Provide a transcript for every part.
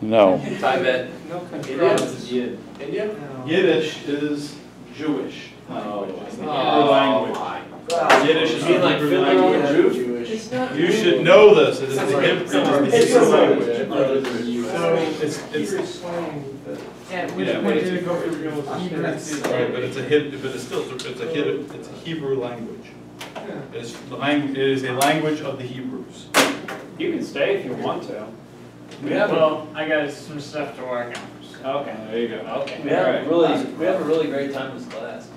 No. Tibet. No India? control. India? Yiddish is Jewish language. It's the Hebrew Oh language. my God. Yiddish is You mean the like Hebrew Fiddler on the language. Roof? It's not You should know this. It is the Hebrew language. Hebrew slang. Yeah, which Yeah, one but did it's- it go through real Right, but it's a Hebrew language. Yeah. It is a language of the Hebrews. You can stay if you want to. We have a, Well, I got some stuff to work on. Okay. There you go. Okay. we have Alright. we have a really great time in this class.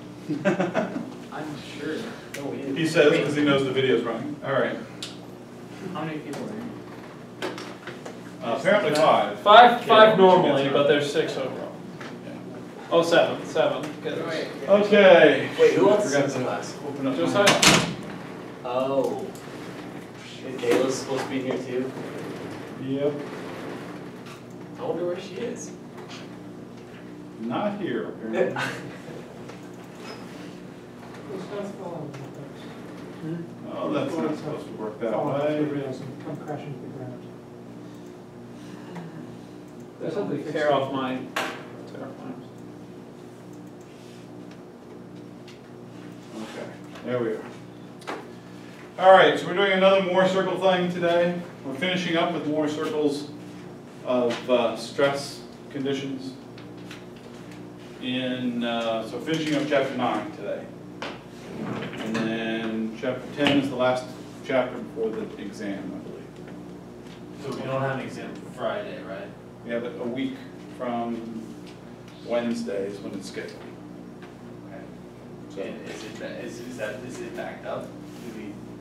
I'm sure. No, we do. He says because he knows the video's running. All right. How many people are here? Apparently 5. Five Okay, normally, that's but right. there's 6 overall. Oh, seven. Okay. Wait, who else is Forgot in this to class? open up Just my- Oh. And Kayla's supposed to be here too? Yep. I wonder where she is. Not here, apparently. It's not falling. Oh, that's not supposed to work that Fall off the way. rails and come crashing to the ground. There's something to tear off my terraforms. Okay, there we are. All right, so we're doing another Moore circle thing today. We're finishing up with Moore circles of stress conditions. So finishing up chapter 9 today. And then chapter 10 is the last chapter before the exam, I believe. So we don't have an exam Friday, right? We have it a week from Wednesday is when it's scheduled. Okay. So And is it backed up?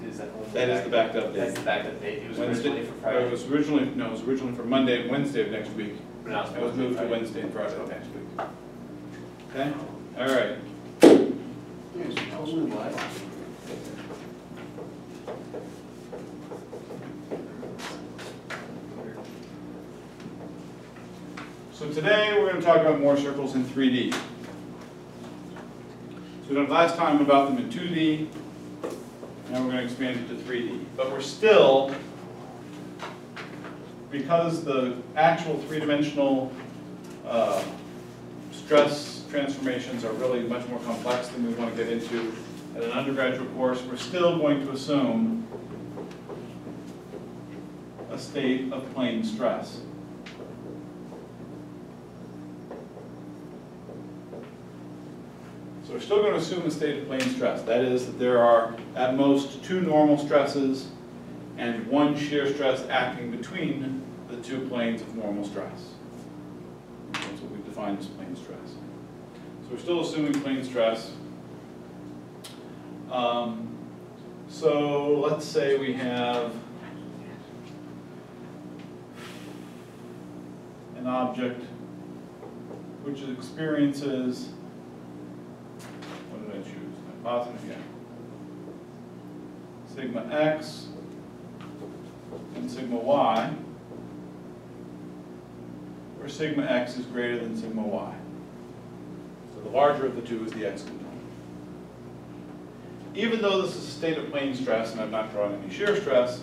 Is that the one? that is the backed up That's date. the backed up date. It was Wednesday. originally for It Friday. was originally for Monday and Wednesday of next week. But now it's It was moved to Friday. Wednesday and Friday of next week. Okay? All right. So today we're going to talk about Moore circles in 3D. So we did last time about them in 2D. Now we're going to expand it to 3D. But we're still, because the actual three-dimensional stress transformations are really much more complex than we want to get into at an undergraduate course, we're still going to assume a state of plane stress. So we're still going to assume a state of plane stress. That is that there are at most 2 normal stresses and 1 shear stress acting between the 2 planes of normal stress. That's what we define as plane stress. So we're still assuming plane stress. So let's say we have an object which experiences, what did I choose? My positive, yeah. Sigma x and sigma y, where sigma x is greater than sigma y. So the larger of the 2 is the x component. Even though this is a state of plane stress and I'm not drawing any shear stress,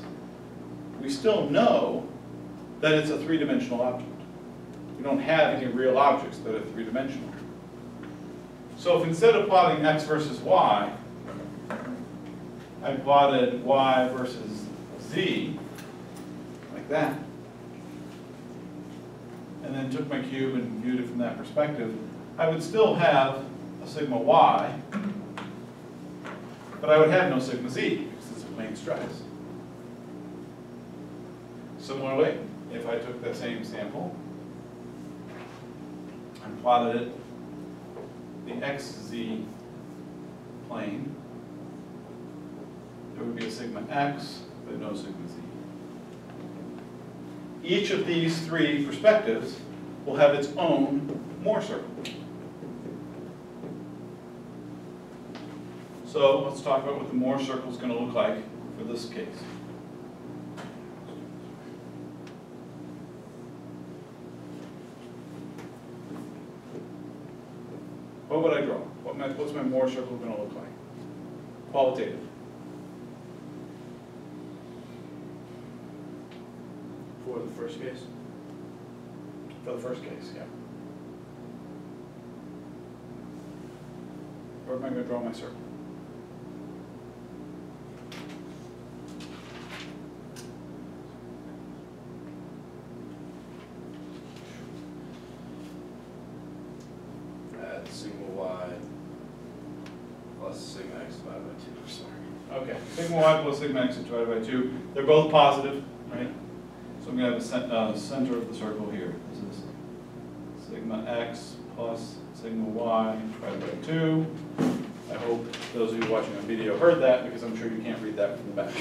we still know that it's a 3-dimensional object. We don't have any real objects that are 3-dimensional. So if instead of plotting x versus y, I plotted y versus z, like that, and then took my cube and viewed it from that perspective, I would still have a sigma y, but I would have no sigma z, because it's a plane stress. Similarly, if I took that same sample and plotted it the xz plane, there would be a sigma x, but no sigma z. Each of these 3 perspectives will have its own Moore circle. So let's talk about what the Moore circle is going to look like for this case. What would I draw? What's my Moore circle going to look like? Qualitative. For the first case? For the first case, yeah. Where am I going to draw my circle? At sigma y plus sigma x divided by 2, sorry. Okay, sigma y plus sigma x divided by 2. They're both positive, right? So I'm going to have a center of the circle here. This is sigma x plus sigma y divided by 2. I hope those of you watching on video heard that, because I'm sure you can't read that from the back.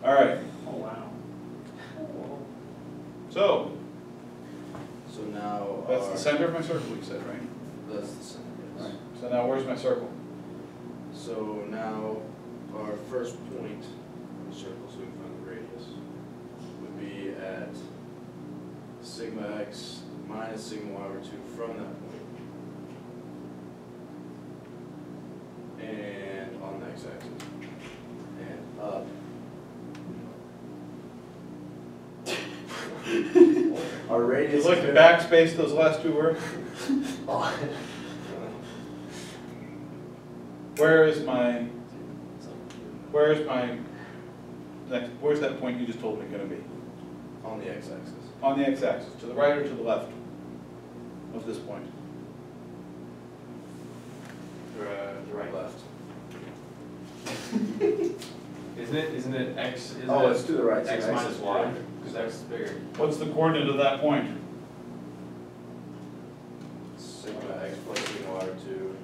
All right. Oh, wow. So So now that's our, the center of my circle, you said, right? that's the center, yes. Right. So now where's my circle? So now our first point in the circle, so we can find the radius, would be at sigma x minus sigma y over 2 from that point. And on the x-axis. And up. Our You radius. like to backspace those last two words? Where's where's that point you just told me going to be? On the x-axis. On the x-axis, to the right or to the left of this point? The right. Left. Isn't it x, isn't Oh, it it's to the right. so x x minus is y? bigger. Because x is bigger. What's the coordinate of that point? Sigma x plus sigma y over 2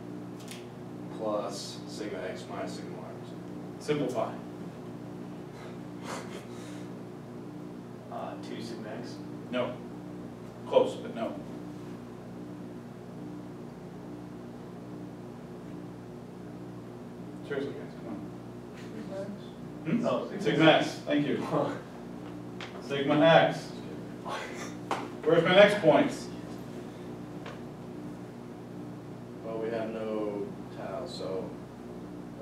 plus sigma x minus sigma y over 2. Simplify. 2 sigma x. No. Close, but no. Seriously, guys, come on. Oh, Sigma x, thank you. Sigma x. Where's my next point? Well, we have no tau, so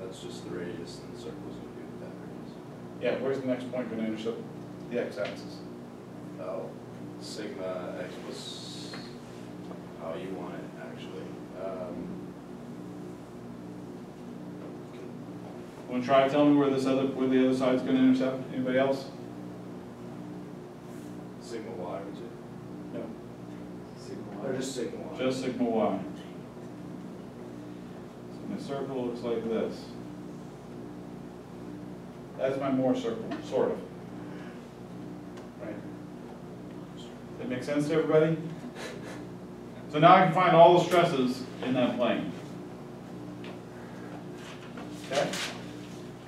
that's just the radius, and the circle is going to be with that radius. Yeah, where's the next point going to intercept the x-axis? Oh, sigma x plus how you want it, actually. Want to try to tell me where the other side's going to intercept? Anybody else? Sigma y over 2. No. Or just sigma y. Just sigma y. So my circle looks like this. That's my Moore circle, sort of. Right? That make sense to everybody? So now I can find all the stresses in that plane. Okay?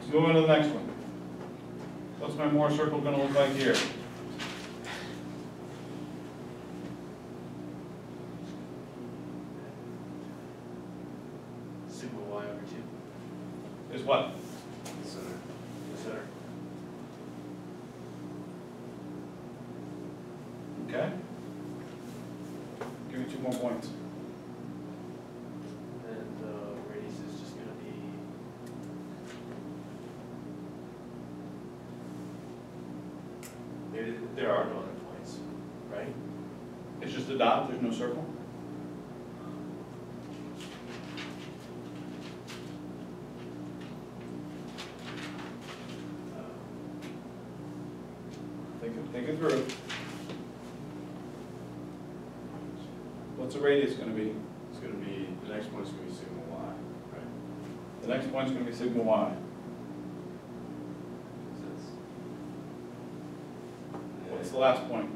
Let's move on to the next one. What's my Moore circle going to look like here? Sigma y over 2. Is what? Center. The center. Okay? Give me 2 more points. And the radius is just going to be. There are no other points, right? It's just a dot, there's no circle? Think it through. What's the radius going to be? It's going to be, the next one's going to be sigma y, right? The next point's going to be sigma y. What's the last point?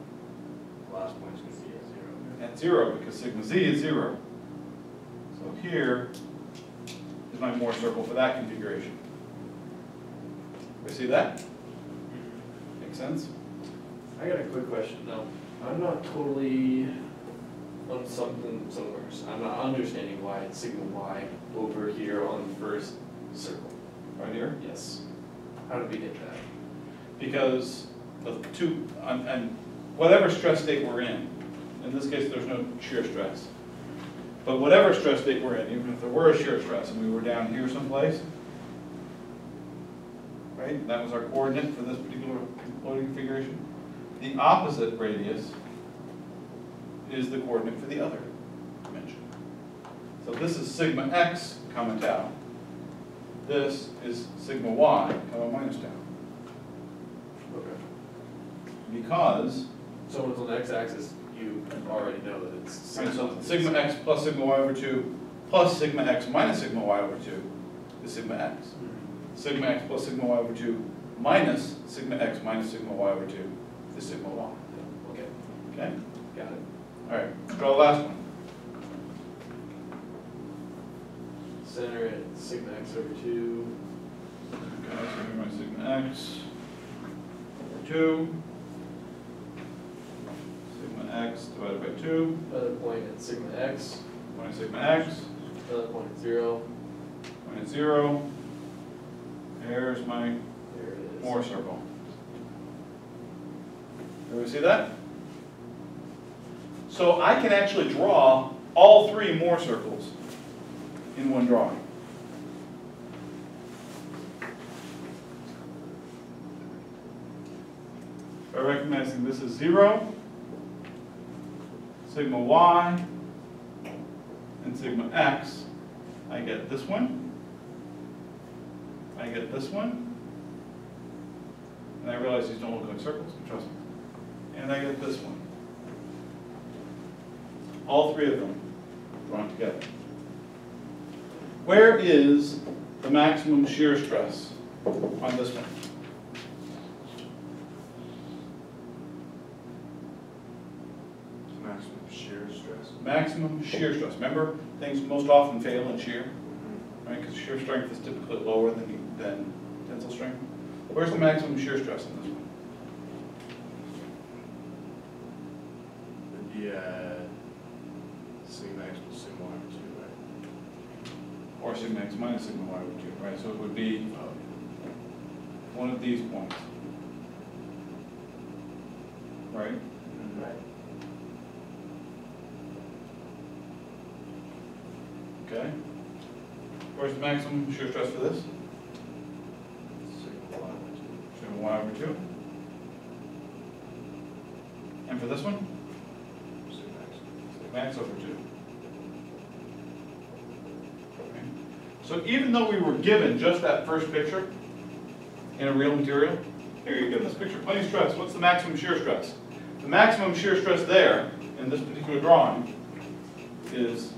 The last point's going to be at 0. At 0, because sigma z is 0. So here is my Moore circle for that configuration. We see that? Make sense? I got a quick question. No, I'm not totally on I'm not understanding why it's sigma y over here on the first circle. Right here? Yes. How did we get that? Because the two, and whatever stress state we're in this case there's no shear stress, but whatever stress state we're in, even if there were a shear stress and we were down here someplace, right, that was our coordinate for this particular loading configuration, the opposite radius is the coordinate for the other dimension. So this is sigma x comma tau. This is sigma y comma minus tau. Okay. Because, So when it's on the x-axis, you already know that it's. right, so sigma x plus sigma y over 2 plus sigma x minus sigma y over 2 is sigma x. Sigma x plus sigma y over 2 minus sigma x minus sigma y over 2 is sigma y. Okay, Okay? got it. All right, draw the last one. Center at sigma x over 2. Okay, so here's my sigma x over 2. Sigma x divided by 2. Another point at sigma x, Minus sigma x another point at 0. minus 0. There's my There it is. Mohr circle. Everybody see that? So I can actually draw all 3 Mohr circles in one drawing. By recognizing this is 0, sigma y, and sigma x, I get this one, I get this one, and I realize these don't look like circles, trust me, and I get this one. All 3 of them drawn together. Where is the maximum shear stress on this one? Maximum shear stress. Maximum shear stress. Remember, things most often fail in shear, right? Because shear strength is typically lower than tensile strength. Where's the maximum shear stress on this one? It'd be sigma x plus sigma y over 2, right? Or sigma x minus sigma y over 2, right? So it would be one of these points, right? Right. Okay. Where's the maximum shear stress for this? Sigma y over 2. Sigma y over 2. And for this one? Sigma x. Sigma x over 2. Okay. So even though we were given just that first picture in a real material, here you're given this picture, plane stress, what's the maximum shear stress? The maximum shear stress there, in this particular drawing, is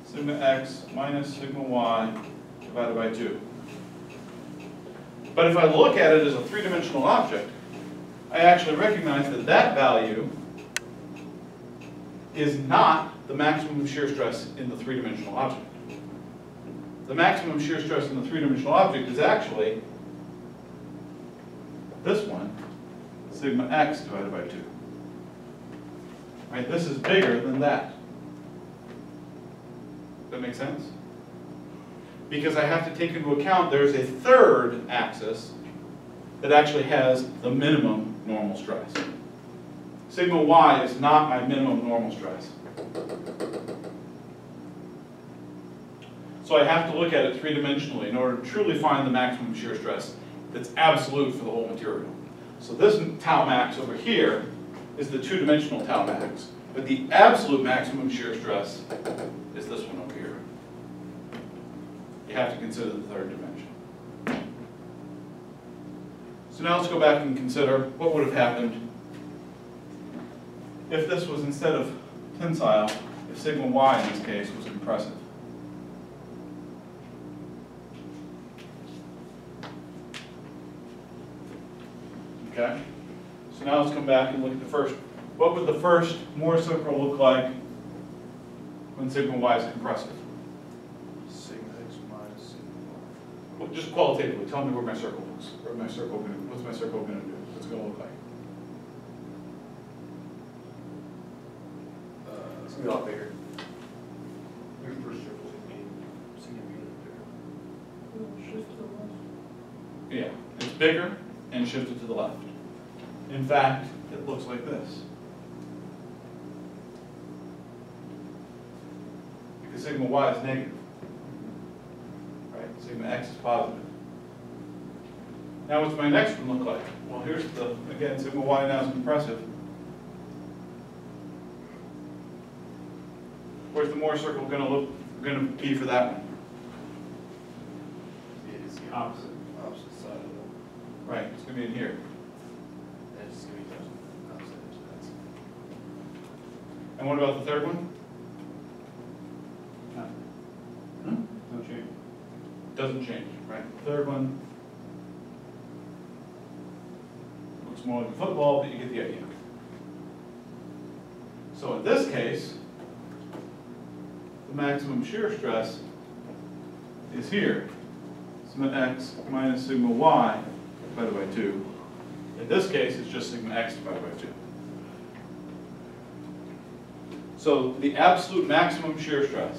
sigma x minus sigma y divided by 2. But if I look at it as a 3-dimensional object, I actually recognize that that value is not the maximum shear stress in the 3-dimensional object. The maximum shear stress in the 3-dimensional object is actually this one, sigma x divided by 2. Right, this is bigger than that. Does that make sense? Because I have to take into account there's a third axis that actually has the minimum normal stress. Sigma y is not my minimum normal stress. So I have to look at it 3-dimensionally in order to truly find the maximum shear stress that's absolute for the whole material. So this tau max over here is the 2-dimensional tau max, but the absolute maximum shear stress is this one over here. You have to consider the 3rd dimension. So now let's go back and consider what would have happened if this was, instead of tensile, if sigma y in this case was compressive. Okay? So now let's come back and look at the first. What would the first Mohr circle look like when sigma y is compressive? Sigma x minus sigma y. Well, just qualitatively, tell me where my circle looks. What's my circle going to do? What's it going to look like? It's gonna be a lot bigger. Your first circle's gonna be significantly bigger. Shift to the left. Yeah, it's bigger and shifted to the left. In fact, it looks like this. Because sigma y is negative. Right? Sigma x is positive. Now what's my next one look like? Well, here's the, again, sigma y now is compressive. Where's the Moore circle gonna be for that one? It's the Opposite. opposite side of the, Right, it's gonna be in here. and it's gonna be touching the opposite edge of that. And what about the third one? No change. Doesn't change, right? Third one looks more like a football, but you get the idea. So in this case, the maximum shear stress is here. Sigma x minus sigma y divided by 2. In this case, it's just sigma x divided by 2. So the absolute maximum shear stress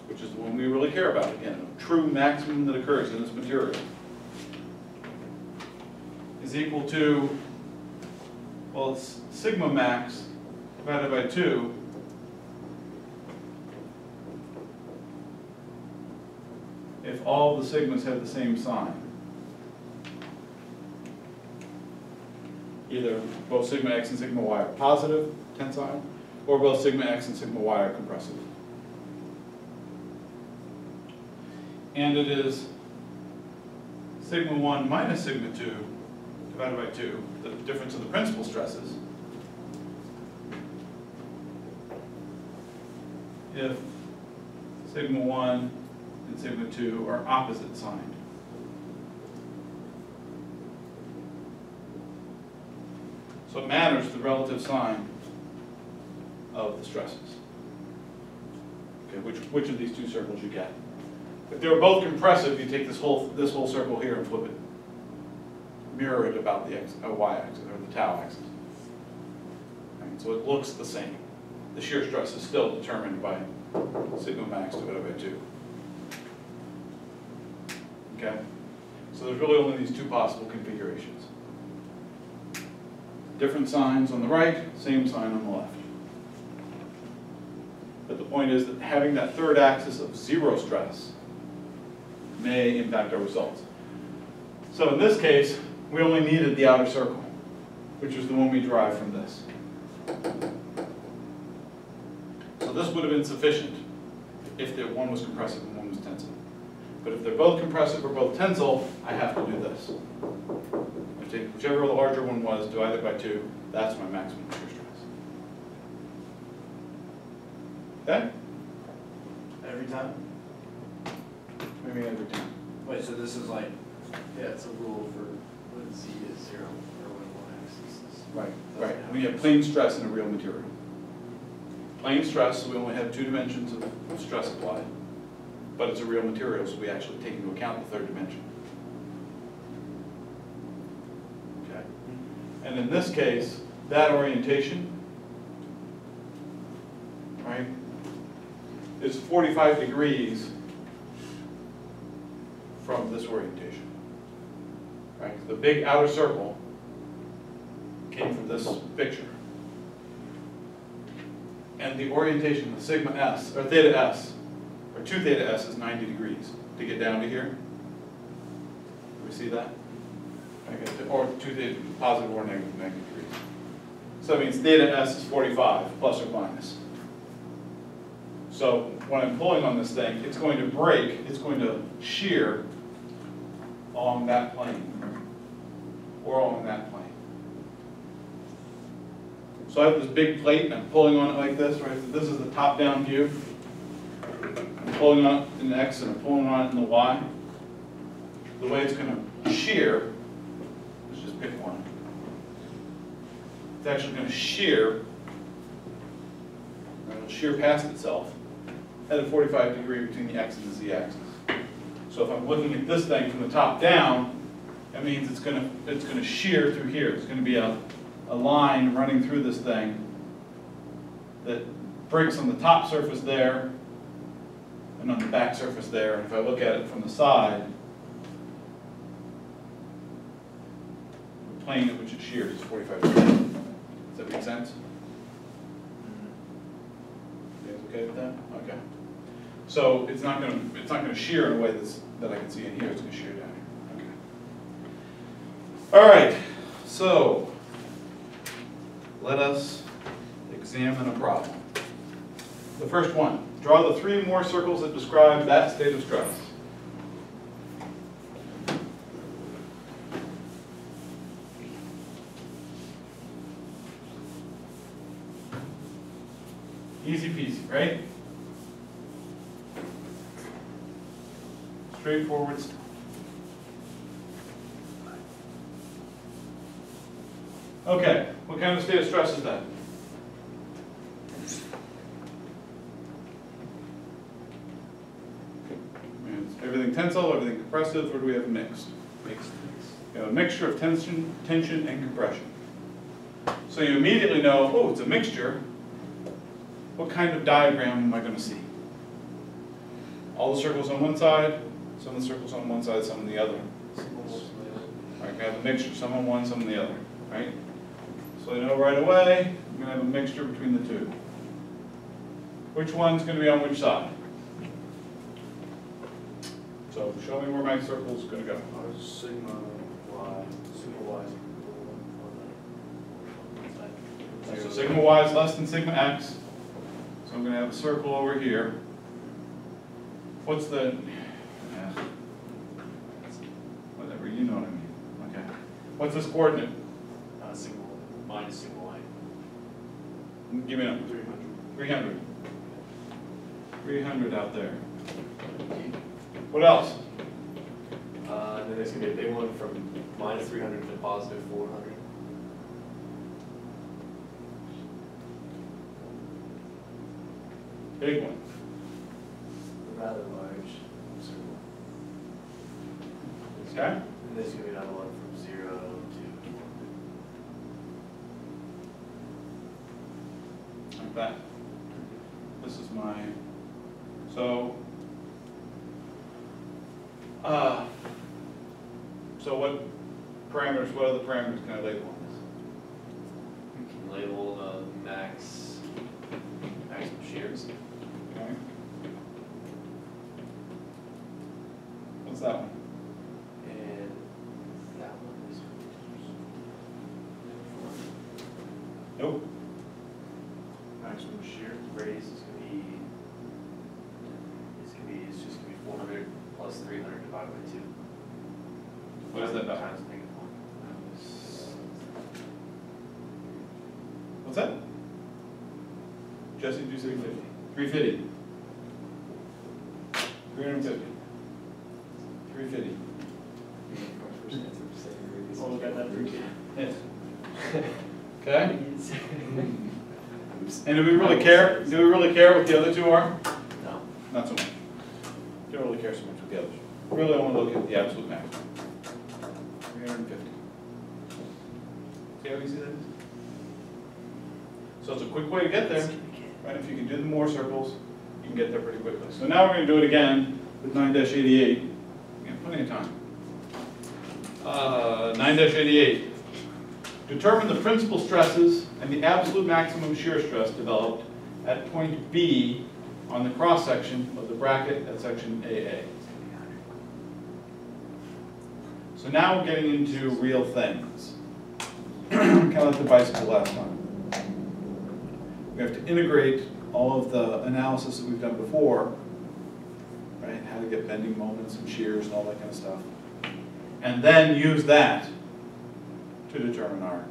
which is the one we really care about, again, a true maximum that occurs in this material, is equal to, well, it's sigma max divided by 2 if all the sigmas have the same sign. Either both sigma x and sigma y are positive tensile, or both sigma x and sigma y are compressive. And it is sigma 1 minus sigma 2 divided by 2, the difference of the principal stresses, if sigma 1 and sigma 2 are opposite signed. So it matters the relative sign of the stresses. Okay, which of these two circles you get. If they're both compressive, you take this whole circle here and flip it. Mirror it about the y-axis, or the tau axis. Right, so it looks the same. The shear stress is still determined by sigma max divided by 2. Okay? So there's really only these two possible configurations. Different signs on the right, same sign on the left. But the point is that having that third axis of zero stress may impact our results. So in this case, we only needed the outer circle, which is the one we derived from this. So this would have been sufficient if the one was compressive and one was tensile. But if they're both compressive or both tensile, I have to do this. I take whichever the larger one was, divide it by 2, that's my maximum shear stress. Okay? Every time? Maybe every time. Wait, so this is like, yeah, it's a rule for when z is 0, or when y-axis is. Right, right. We have plane stress in a real material. Plane stress, so we only have 2 dimensions of stress applied. But it's a real material, so we actually take into account the third dimension. Okay. And in this case, that orientation, right, is 45 degrees from this orientation. Right? The big outer circle came from this picture. And the orientation, the sigma s, or theta s, or 2 theta s is 90 degrees to get down to here. Do we see that? Okay. Or 2 theta, positive or negative 90 degrees. So that means theta s is 45, plus or minus. So when I'm pulling on this thing, it's going to break, it's going to shear along that plane, or along that plane. So I have this big plate, and I'm pulling on it like this, right? So this is the top-down view. I'm pulling on it in the X, and I'm pulling on it in the Y. The way it's going to shear, let's just pick one. It's actually going to shear, and it'll shear past itself at a 45 degree between the X and the Z axis. So if I'm looking at this thing from the top down, that means it's going to shear through here. It's going to be a line running through this thing that breaks on the top surface there and on the back surface there. And if I look at it from the side, the plane at which it shears is 45 degrees. Does that make sense? You guys okay with that? Okay. So it's not going to shear in a way that I can see in here. It's going to shear down here. Okay. All right. So, let us examine a problem. The first one, draw the 3 more circles that describe that state of stress. Easy peasy, right? Straightforward stuff. Okay, what kind of state of stress is that? It's everything tensile, everything compressive, or do we have mixed? Mixed. We have a mixture of tension, and compression. So you immediately know, oh, it's a mixture. What kind of diagram am I going to see? All the circles on one side, some of the circles on one side, some on the other. Right, we have a mixture, some on one, some on the other, right? So I know right away, I'm going to have a mixture between the two. Which one's going to be on which side? So show me where my circle's going to go. Sigma y is So sigma y is less than sigma x. So I'm going to have a circle over here. What's the, whatever, you know what I mean. Okay. What's this coordinate? Sigma minus sigma y. Give me a number. 300. 300 out there. What else? And then there's gonna be a big one from minus 300 to positive 400. Big one. Rather large circle. Okay? And there's gonna be another one from 0 to 1. Like that. This is my, so what parameters, what other parameters can I label on You can label the maximum shears. this? Okay. What's that one? And that one is. Nope. Maximum shear radius is gonna be, it's just gonna be 400 plus 300 divided by 2. What is that about? Times negative 1. What's that? Jesse, do 350. 350. 350. 350. Oh, we got that for you. Yes. Okay? And do we really care? Do we really care what the other two are? No. Not so much. Don't really care so much with the others. Really, I want to look at the absolute maximum. 350. See how easy that is? So it's a quick way to get there, right? If you can do the more circles, you can get there pretty quickly. So now we're going to do it again with 9-88. We have plenty of time. 9-88. Determine the principal stresses and the absolute maximum shear stress developed at point B on the cross section of the bracket at section AA. So now we're getting into real things. Kind of like the bicycle last time. We have to integrate all of the analysis that we've done before, right? How to get bending moments and shears and all that kind of stuff. And then use that to determine our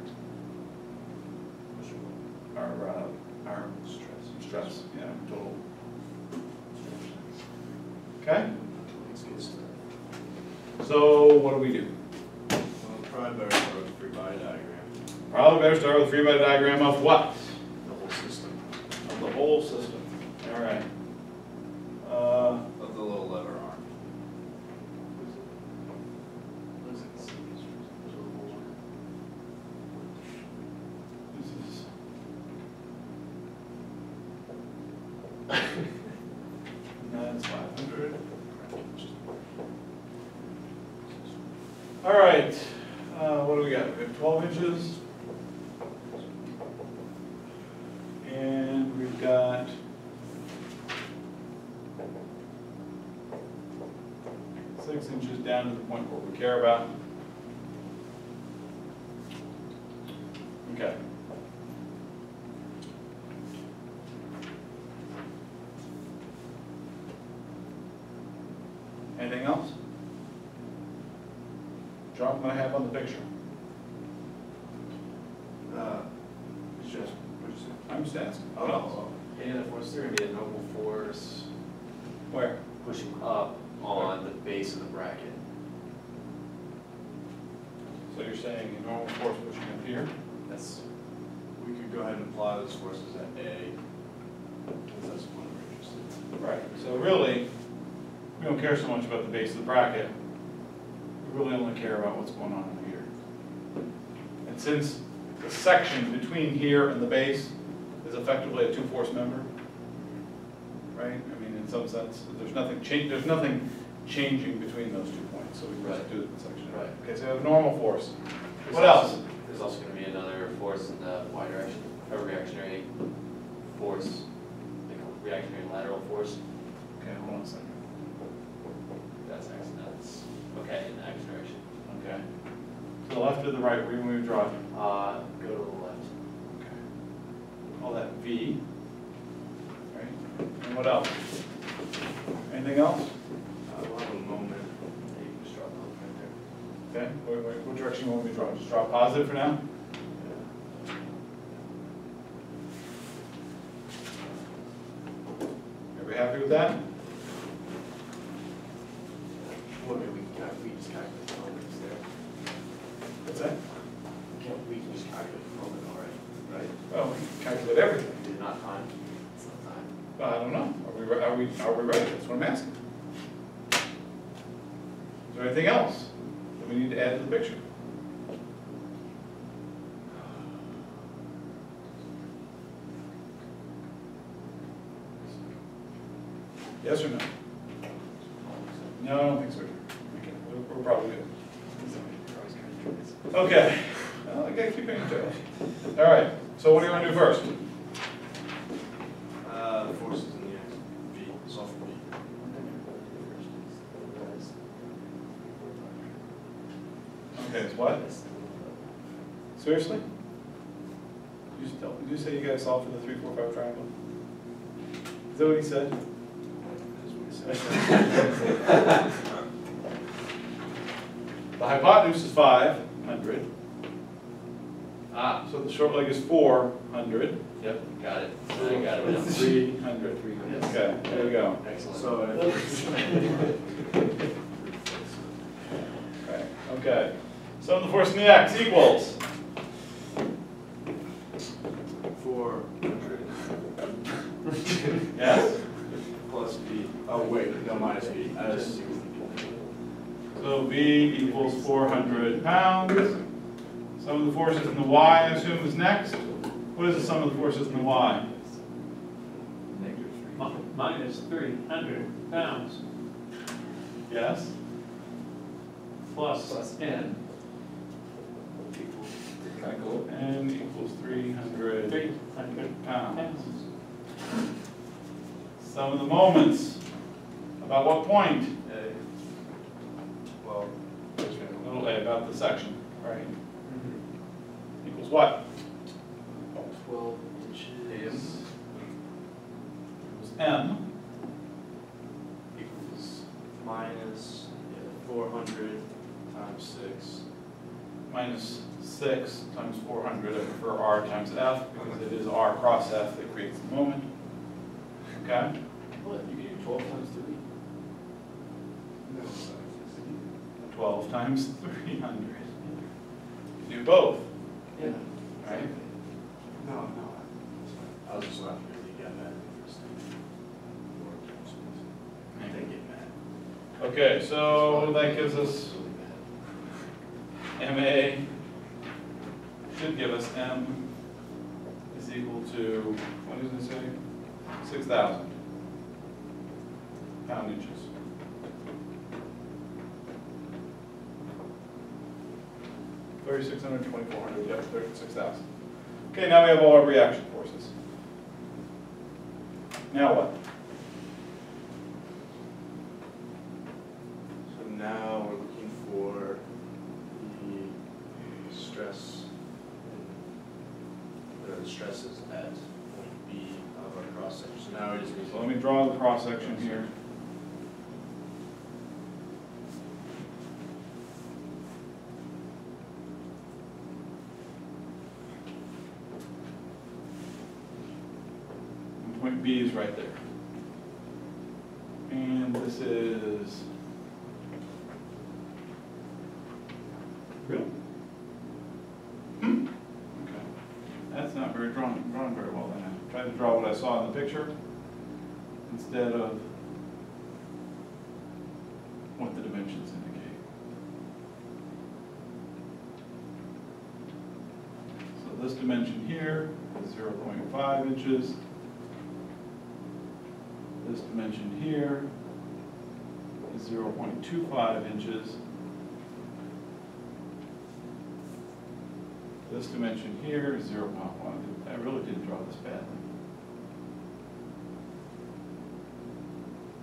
stress, yeah, total. Okay? So what do we do? Well, probably better start with a free body diagram. Probably better start with a free body diagram of what? The whole system. Of the whole system. All right. Of the little lever arm. This is. That's 500. All right. What do we got? We have 12 inches. And we've got 6 inches down to the point where we care about. Okay. Anything else? Drop what I have on the picture. It's just, what'd you say? I'm just asking. What else? Any other force, there gonna be a normal force Where? pushing up on the base of the bracket. So you're saying a normal force pushing up here? That's, We could go ahead and apply those forces at A, because that's what we're interested in. Right. So really, we don't care so much about the base of the bracket. We really only care about what's going on in here. And since the section between here and the base is effectively a two-force member, right? I mean, in some sense, there's nothing changing between those 2 points, so we can just Right. do the section. Right. Okay, so we have a normal force. there's What also- else? There's also gonna be another force in the y direction, a reactionary force, they call it reactionary lateral force. Okay, hold on a second. That's okay, in the x direction. Okay. To the left or the right, where do you want me to draw it? Go to the left. Okay. Call that V. Right? And what else? Anything else? We'll have a moment. Yeah, you can just draw the hook right there. Okay, what direction you want me to draw? Just draw positive for now? Everybody happy with that? Well, maybe we just calculate the moments there. What's that? We can just calculate the moment already, right? Well, we can calculate everything. Is it not time? It's not time. Well, I don't know. Are we ready? That's what I'm asking. Is there anything else that we need to add to the picture? Yes or no? No, I don't think so. Okay, we're probably good. Okay. Well, I gotta keep paying attention. All right, so what do you want to do first? The forces in the X, V, solve for V. Okay, it's what? Seriously? Did you say you guys solve for the 3, 4, 5 triangle? Is that what he said? That's what he said. The hypotenuse is 500. So the short leg is 400. Yep, got it. I got it now. 300. 300. Okay, there you go. Excellent. So, Okay. So the force in the X equals 400 yes. plus V. Oh, wait, no, minus V. So V equals 400 pounds. Sum of the forces in the Y, I assume, is next. What is the sum of the forces in the Y? Minus 300 pounds Yes. plus N. N equals 300 300 pounds. pounds. Sum of the moments. About what point? Well, Little a, about the section, right? Equals what? 12 inches. Equals M. equals minus 400 times 6. Minus 6 times 400. I prefer R times F because it is R cross F that creates the moment. Okay? What, you can do 12 times 3? No, 12 times 300. You do both, Yeah. right? no. I was just laughing because you got mad at me. I didn't get mad. Okay, so that gives us MA should give us M is equal to, what does it say? 6,000 pound inches. $3,600, $2,400, yep, 36,000. Okay, now we have all our reaction forces. Now what? So now we're looking for the stress the stresses at point B of our cross section. So now we just need So let me draw the cross section here. And point B is right there. And this is. Really? Okay. That's not very drawn very well then. I tried to draw what I saw in the picture instead of what the dimensions indicate. So this dimension here is 0.5 inches. This dimension here is 0.25 inches. This dimension here is 0.1. I really didn't draw this badly.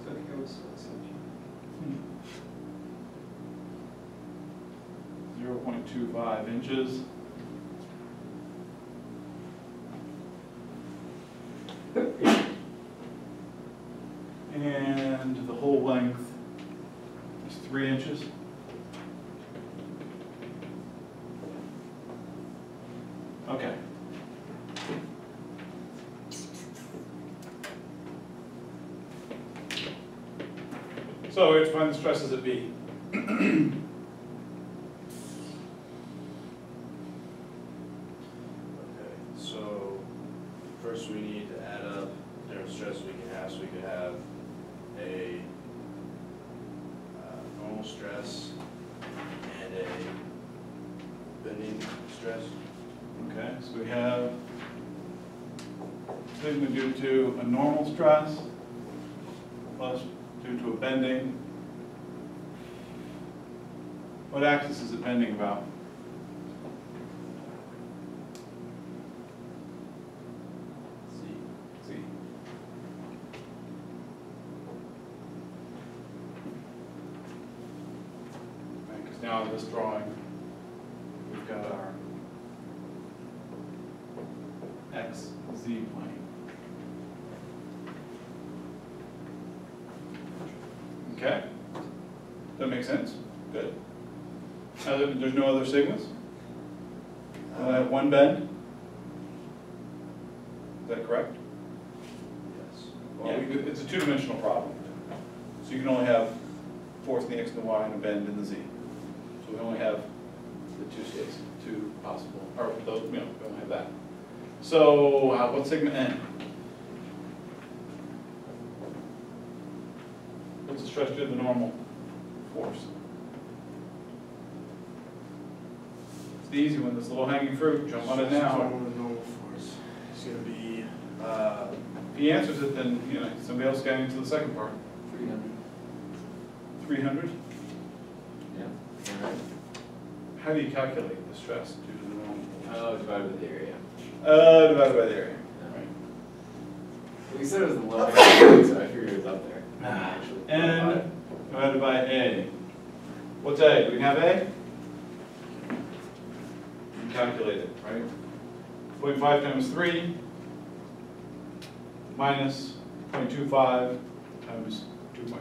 So here was the section. 0.25 inches. And the whole length is 3 inches. Okay. So we have to find the stresses at B. Okay, so first we need to add up different stresses we can have. So we could have a normal stress and a bending stress. Okay, so we have sigma due to a normal stress plus due to a bending. What axis is it bending about? Z. Because now in this drawing, we've got our X, Z plane. Okay? That makes sense? Good. There's no other sigmas? One bend? Is that correct? Yes. Yeah, it's a two-dimensional problem. So you can only have force in the X and the Y and a bend in the Z. So we only have the two states, two possible, or those, we only have that. So what's sigma n? What's the stress due to the normal force? It's the easy one, this low hanging fruit, jump on it now. Normal force. It's going to be, If he answers it, then somebody else got into the second part. 300. 300? Yeah. How do you calculate the stress due to the normal force? Oh, divided by the area. Divided by the area. Right. Well, you said it was the low hanging, so I figured it was up there. Actually. N divided by A. What's A? Do we have A? You can calculate it, right? 0.5 times 3 minus 0.25 times 2.5.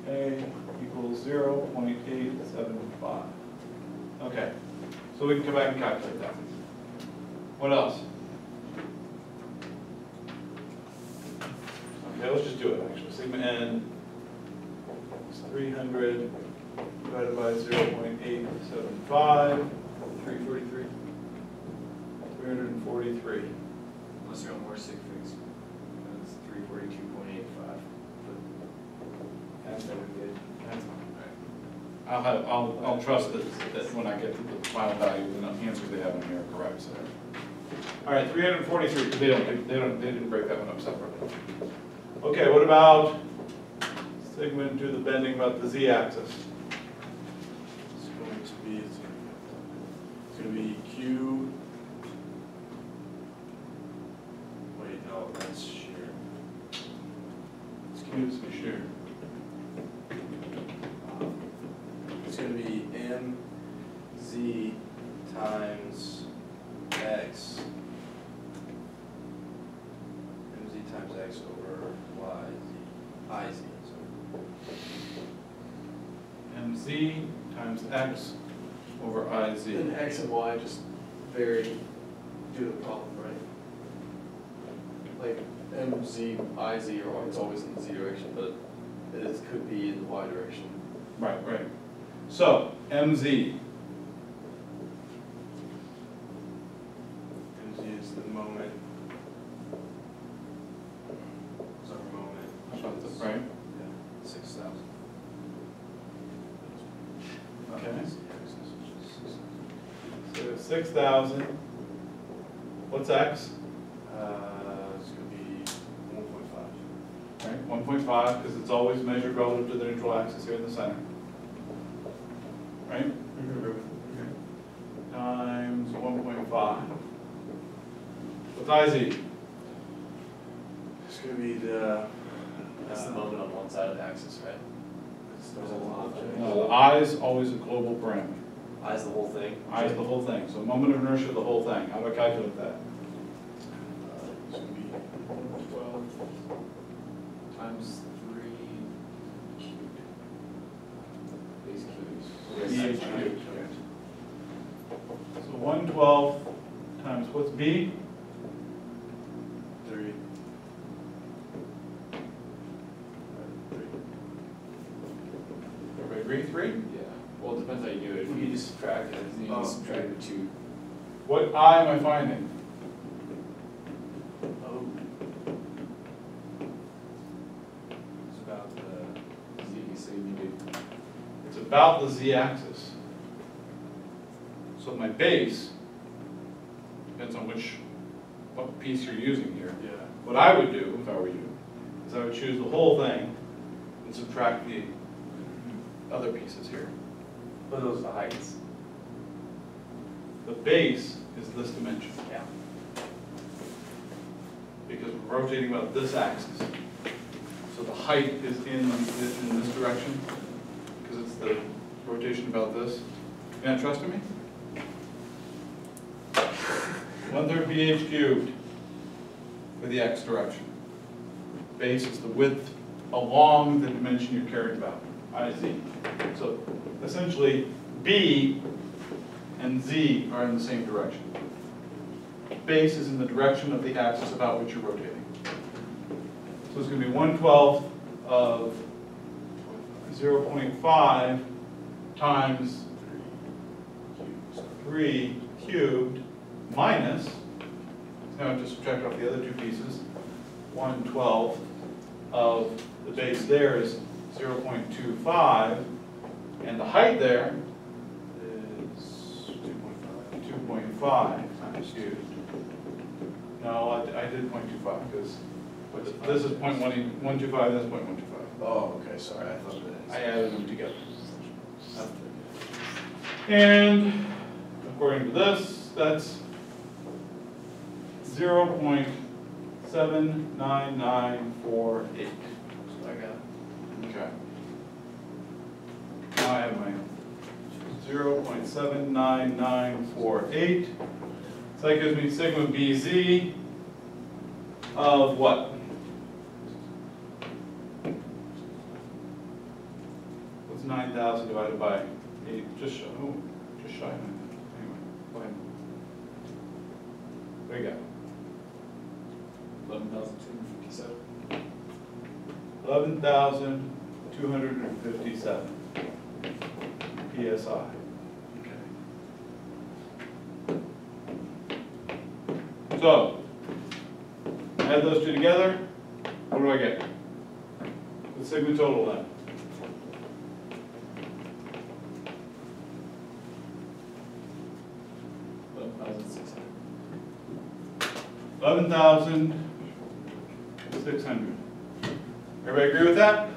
0.875. A equals 0.875. Okay, so we can come back and calculate that. What else? Okay, let's just do it actually. Sigma n is 300 divided by 0.875. 343. 343. Unless you're on more sig figs. That's 342.85. That's never good. I'll trust that when I get to the final value, the answers they have in here are correct. So. All right, 343. They didn't break that one up separately. Okay, what about sigma to the bending about the z-axis? it's going to be Q. Wait, no, that's shear. Excuse me, sure. It's gonna be mz times x. Mz times x over yz, iz, mz times x over iz. And x and y just vary due to the problem, right? Like mz, iz are it's always in the z direction, but could be in the y direction. Right, right. So, mz, mz is the moment. Is our moment. right? Yeah, 6,000. Okay. So 6,000. What's x? It's gonna be 1.5. Right, 1.5, because it's always measured relative to the neutral axis here in the center. Right? Times 1.5. What's iz? It's gonna be the. That's the moment on one side of the axis, right? There's a lot. No, the I is always a global parameter. I is the whole thing. I is the whole thing, so moment of inertia, the whole thing. How do I calculate that? It's gonna be 12 times 3 cubed. Base cubes. B cubed. So 112 times what's B? 3. Everybody agree, 3? Yeah, well, it depends how you do it. If you just subtract it, then you Oh, just subtract the 2. What I am I finding? Oh. It's about the. Z, so you do. It's about the z-axis. So my base, depends on what piece you're using here. Yeah. What I would do, if I were you, is I would choose the whole thing and subtract the other pieces here. But those are the heights. The base is this dimension, Yeah. because we're rotating about this axis. So the height is in this direction, because it's the rotation about this. You not trusting me? 1/3 pH cubed for the x direction. Base is the width along the dimension you're caring about, iz. So essentially, B and Z are in the same direction. Base is in the direction of the axis about which you're rotating. So it's going to be 1/12 of 0.5 times 3 cubed minus, now I have to subtract off the other two pieces, 1/12 of the base there is 0.25, and the height there Is 2.5. 2.5 times cubed. No, I did 0.25 because this is 0.125, that's 0.125. Oh, okay, sorry, I thought that. I added them together. And according to this, that's 0.79948. So I got. Okay. Now I have my 0.79948. So that gives me sigma BZ of what? What's 9,000 divided by 8? Just shy of 9,000. Anyway, go ahead. What do you got? 11,257. 11,257 PSI. So, add those two together, what do I get? The sigma total then. $11,600. Everybody agree with that?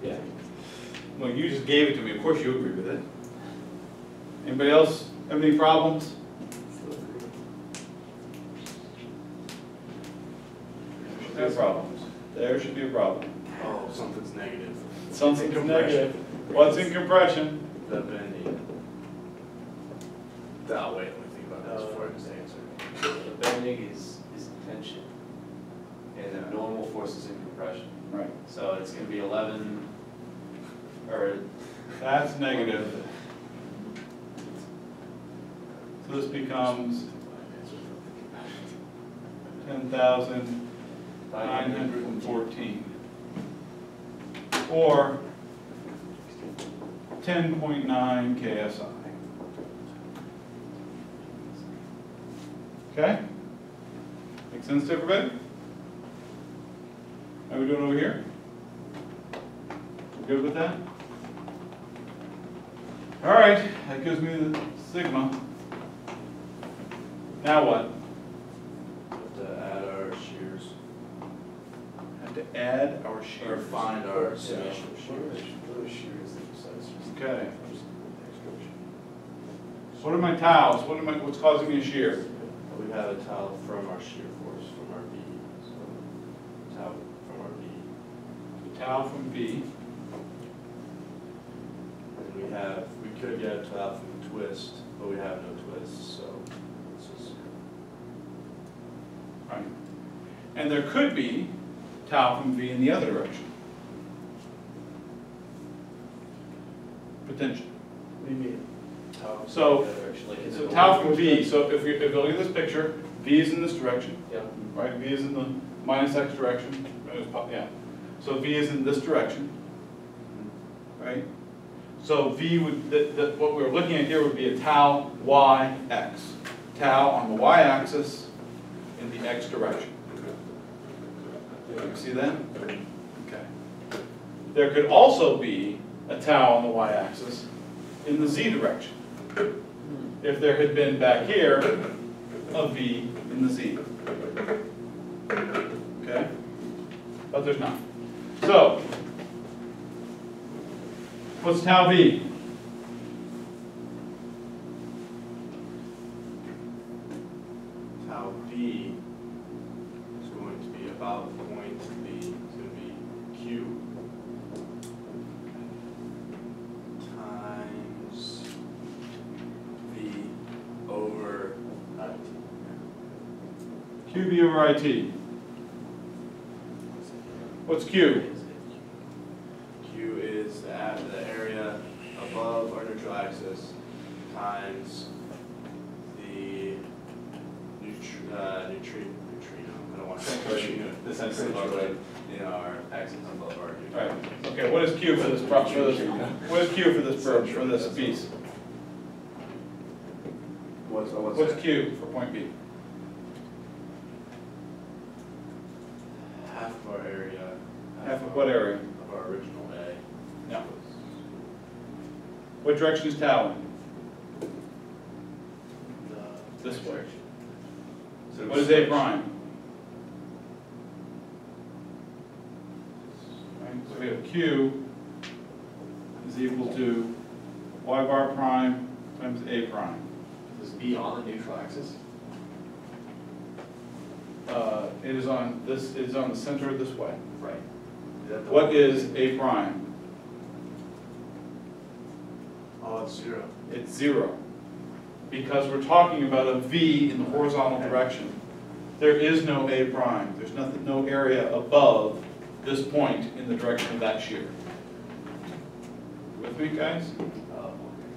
Yeah. Well, you just gave it to me, of course you agree with it. Anybody else have any problems? No problems. There should be a problem. Oh, something's negative. Something's compression. negative. What's in compression? The bending. Wait, let me think about this before I just answer. So the bending is tension, and the normal force is in compression. Right. So it's gonna be 11, or That's negative. So this becomes 10,914. Or 10.9 KSI. Okay? Make sense to everybody? How are we doing over here? We good with that? All right, that gives me the sigma. Now what? Have to add our shears, Have to add our or shears. find our summation of shears. Okay. What are my tiles? What's causing me a shear? We have a tile from our shear force, from our V, so tile from our V. The tile from B. And we could get a tile from the twist, but we have no twist, so this is. Right. And there could be tau from V in the other direction. Potential. What do you mean? Tile from So- the other direction, like, is So it tau over- from V, so if you look at this picture, V is in this direction, Yeah. right? V is in the minus X direction, yeah. So V is in this direction, right? So V would, what we're looking at here would be a tau Y X. Tau on the Y axis in the X direction. You see that? Okay. There could also be a tau on the Y axis in the Z direction. If there had been back here a V in the Z. Okay? But there's not. So, what's tau V? Tau V is going to be about point B, it's going to be Q times V over IT. QV over IT. What's Q? Q is the area above our neutral axis times the neutrino. I don't want to say neutrino. this is Essentially, in our axis above our neutral. Right. Okay, what is Q for this, what is Q for this piece? What's Q for point B? Half of our area. Half of what area? Of our original A. No. What direction is tau in? This way. So What is A prime? Right, so we have Q is equal to Y bar prime times A prime. Is B on the neutral axis? It is on this, it is on the center this way. Right. What is A prime? Oh, it's 0. It's 0. Because we're talking about a V in the horizontal direction. There is no A prime. There's nothing, no area above this point in the direction of that shear. With me, guys?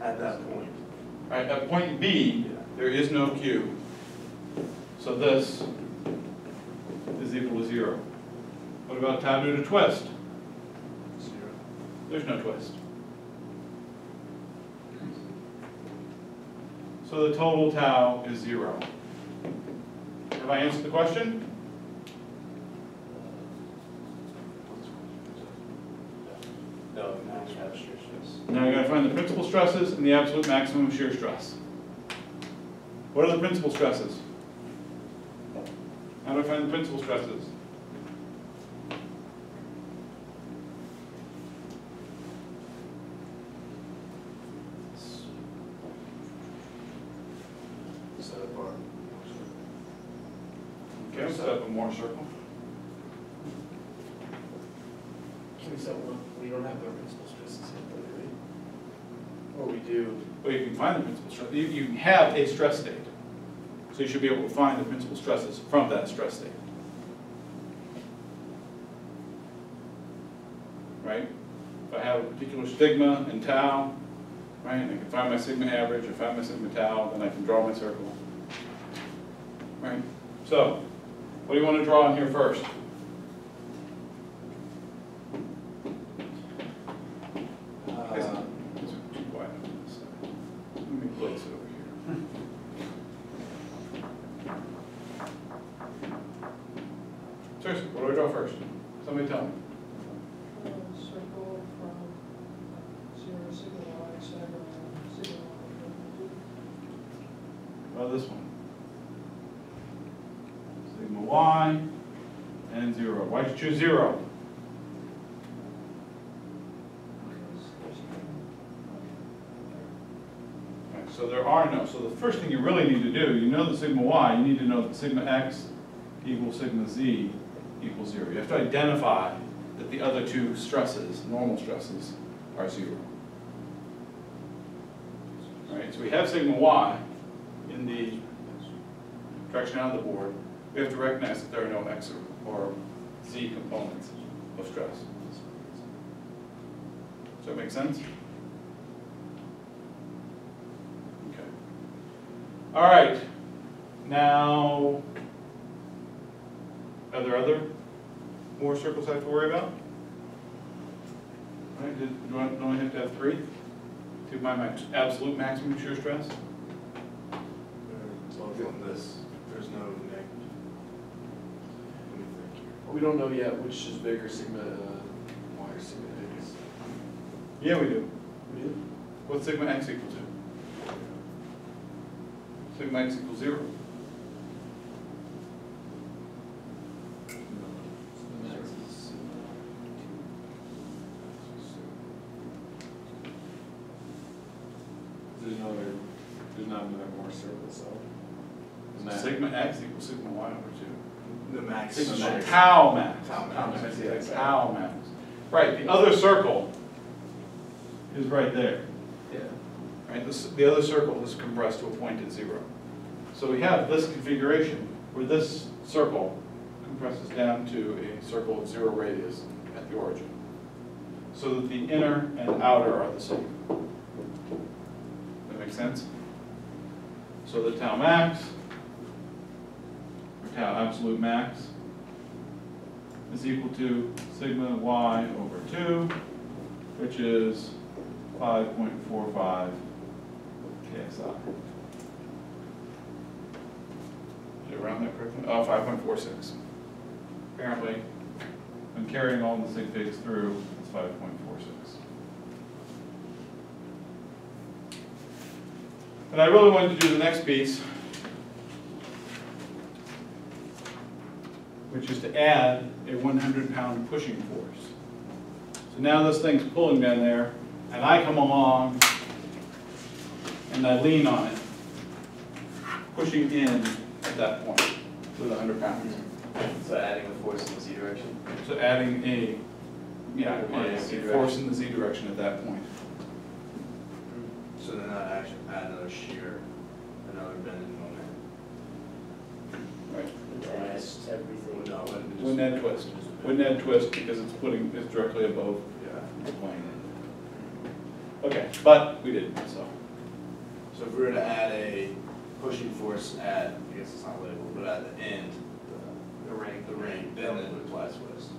At that point. All right, at point B, there is no Q. So this is equal to 0. What about tau due to twist? 0. There's no twist. So the total tau is 0. Have I answered the question? No, max have shear stress. Now you gotta find the principal stresses and the absolute maximum shear stress. What are the principal stresses? How do I find the principal stresses? Set up our. Okay, let's set up a Moore circle. Can we set one, we don't have the principal stresses yet, though, do we? Or we do? Well, you can find the principal stress, you have a stress state. So you should be able to find the principal stresses from that stress state. Right? If I have a particular sigma and tau, right, and I can find my sigma average, or find my sigma tau, then I can draw my circle. Right? So, what do you want to draw in here first? It's too wide on this side. Let me place it over here. Seriously, what do I draw first? Somebody tell me. Circle from 0, sigma y, sigma y. This one. Sigma y and 0. Why'd you choose 0? Okay, so there are no. So the first thing you really need to do, you know the sigma y, you need to know that sigma x equals sigma z equals 0. You have to identify that the other two stresses, normal stresses, are 0. Right, so we have sigma y in the direction out of the board. We have to recognize that there are no x or z components of stress. Does that make sense? Okay. All right. Now, are there other more circles I have to worry about? All right, do I only have to have 3 to my absolute maximum shear stress? On this, there's no negative. Let me think here. We don't know yet which is bigger, sigma y or sigma x. Yeah, we do. We do? What's sigma x equal to? Sigma x equals 0. There's not another more circles, so. Sigma x equals sigma y over 2. The max. Sigma Sigma tau max. Tau max. Yeah, tau max. Right, the other circle is right there. Yeah. Right, the other circle is compressed to a point at 0. So we have this configuration where this circle compresses down to a circle of 0 radius at the origin, so that the inner and outer are the same. That make sense? So the tau max, or tau absolute max, is equal to sigma y over 2, which is 5.45 KSI. Did I round that correctly? Oh, 5.46. Apparently, when carrying all the sig figs through, it's 5.46. And I really wanted to do the next piece, which is to add a 100-pound pushing force. So now this thing's pulling down there, and I come along and I lean on it, pushing in at that point with 100 pounds. So adding a force in the z direction. So adding a Minus Z force in the z direction at that point. So then I actually add another shear, another bending moment. Right. Twist everything. No, it just- Wouldn't add twist. Wouldn't add twist because it's directly above Yeah. the plane. Okay, but we didn't, so. So if we were to add a pushing force at, I guess it's not labeled, but at the end, The ring. then it would apply twist.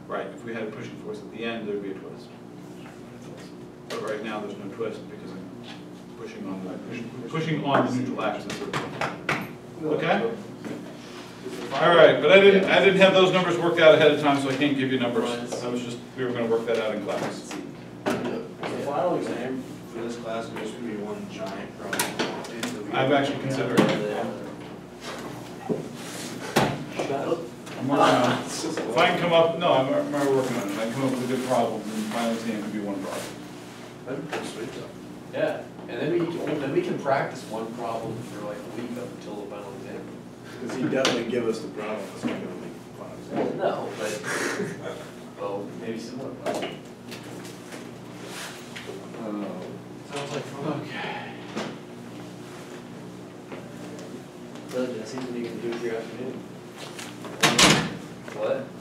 Right, if we had a pushing force at the end, there'd be a twist. But right now, there's no twist because I'm pushing on the neutral axis. Okay? All right, but I didn't have those numbers worked out ahead of time, so I can't give you numbers. We were gonna work that out in class. The final exam for this class is just gonna be one giant problem. I've actually considered it. I'm working on it. If I can come up, no, I'm already working on it. If I can come up with a good problem, then the final exam could be one problem. That'd be pretty sweet though. Yeah, and then we can practice one problem for like a week up until the final exam. Because he definitely give us the problem, it's not gonna be fun. No, but, well, maybe similar. Sounds like fun. Okay. So Jesse, what are you gonna do with your afternoon? What?